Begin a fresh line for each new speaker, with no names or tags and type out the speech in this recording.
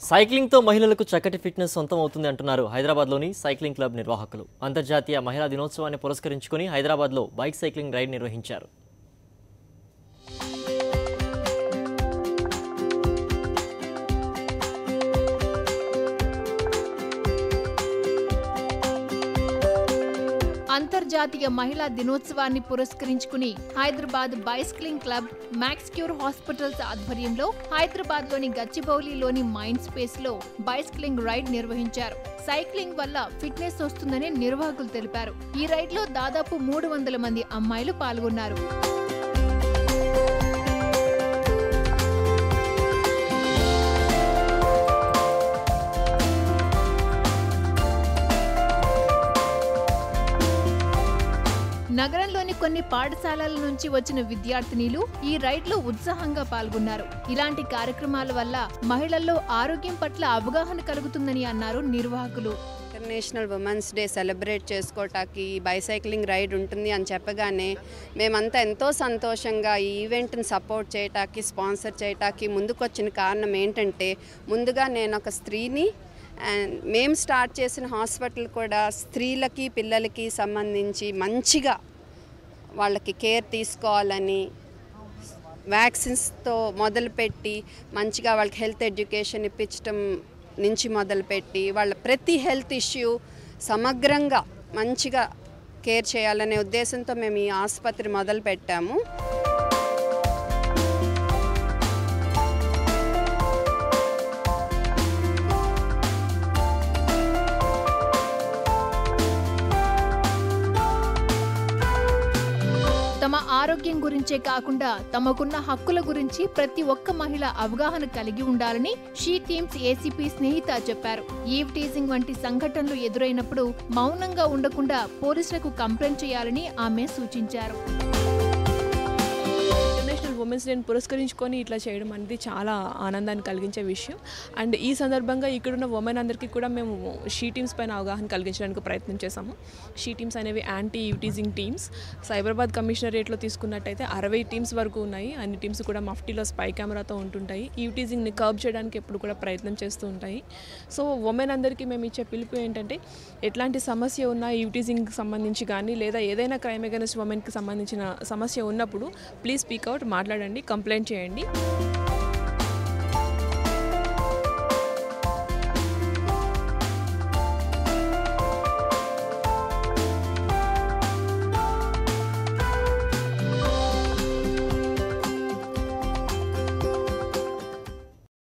సైక్లింగ్తో మహిళలకు చక్కటి ఫిట్నెస్ సొంతం అవుతుంది అంటున్నారు హైదరాబాద్లోని సైక్లింగ్ క్లబ్ నిర్వాహకులు. అంతర్జాతీయ మహిళా దినోత్సవాన్ని పురస్కరించుకుని హైదరాబాద్లో బైక్ సైక్లింగ్ రైడ్ నిర్వహించారు.
అంతర్జాతీయ మహిళా దినోత్సవాన్ని పురస్కరించుకుని Hyderabad bicycling club Max Cure hospitals ఆధ్వర్యంలో హైదరాబాద్లోని గచ్చిబౌలిలోని మైండ్ స్పేస్ లో బైస్కిలింగ్ రైడ్ నిర్వహించారు. సైక్లింగ్ వల్ల ఫిట్నెస్ వస్తుందని నిర్వాహకులు తెలిపారు. ఈ రైడ్ లో దాదాపు 300 మంది అమ్మాయిలు పాల్గొన్నారు. నగరంలోని కొన్ని పాఠశాలల నుంచి వచ్చిన విద్యార్థినిలు ఈ రైడ్ లో ఉత్సాహంగా పాల్గొన్నారు. ఇలాంటి కార్యక్రమాల వల్ల మహిళల్లో ఆరోగ్యం పట్ల అవగాహన కలుగుతుందని అన్నారు నిర్వాహకులు.
ఇంటర్నేషనల్ ఉమెన్స్ డే సెలబ్రేట్ చేసుకోవటానికి బైసైక్లింగ్ రైడ్ ఉంటుంది అని చెప్పగానే మేమంతా ఎంతో సంతోషంగా ఈ ఈవెంట్ని సపోర్ట్ చేయటానికి, స్పాన్సర్ చేయటానికి ముందుకొచ్చిన కారణం ఏంటంటే, ముందుగా నేను ఒక స్త్రీని అండ్ మేము స్టార్ట్ చేసిన హాస్పిటల్ కూడా స్త్రీలకి పిల్లలకి సంబంధించి మంచిగా వాళ్ళకి కేర్ తీసుకోవాలని, వ్యాక్సిన్స్తో మొదలుపెట్టి మంచిగా వాళ్ళకి హెల్త్ ఎడ్యుకేషన్ ఇప్పించడం నుంచి మొదలుపెట్టి వాళ్ళ ప్రతి హెల్త్ ఇష్యూ సమగ్రంగా మంచిగా కేర్ చేయాలనే ఉద్దేశంతో మేము ఈ ఆసుపత్రి మొదలుపెట్టాము.
తమ ఆరోగ్యం గురించే కాకుండా తమకున్న హక్కుల గురించి ప్రతి ఒక్క మహిళ అవగాహన కలిగి ఉండాలని షీ టీమ్స్ ఏసీపీ స్నేహిత చెప్పారు. ఈవ్ టీజింగ్ వంటి సంఘటనలు ఎదురైనప్పుడు మౌనంగా ఉండకుండా పోలీసులకు కంప్లైంట్ చేయాలని ఆమె సూచించారు.
ఉమెన్స్ డేని పురస్కరించుకొని ఇట్లా చేయడం అనేది చాలా ఆనందాన్ని కలిగించే విషయం. అండ్ ఈ సందర్భంగా ఇక్కడున్న ఉమెన్ అందరికీ కూడా మేము షీ టీమ్స్ పైన అవగాహన కలిగించడానికి ప్రయత్నం చేశాము. షీ టీమ్స్ అనేవి యాంటీ యూటీజింగ్ టీమ్స్. సైబరాబాద్ కమిషనరేట్లో తీసుకున్నట్టయితే 60 టీమ్స్ వరకు ఉన్నాయి. అన్ని టీమ్స్ కూడా మఫ్టీలో స్పై కెమెరాతో ఉంటుంటాయి. యూటీజింగ్ని కర్బ్ చేయడానికి ఎప్పుడు కూడా ప్రయత్నం చేస్తూ ఉంటాయి. సో ఉమెన్ అందరికీ మేము ఇచ్చే పిలుపు ఏంటంటే, ఎట్లాంటి సమస్య ఉన్నా యూటీజింగ్కి సంబంధించి కానీ లేదా ఏదైనా క్రైమ్ అగైనెస్ట్ ఉమెన్కి సంబంధించిన సమస్య ఉన్నప్పుడు ప్లీజ్ స్పీక్ అవుట్, మాట్లాడండి, కంప్లైంట్ చేయండి.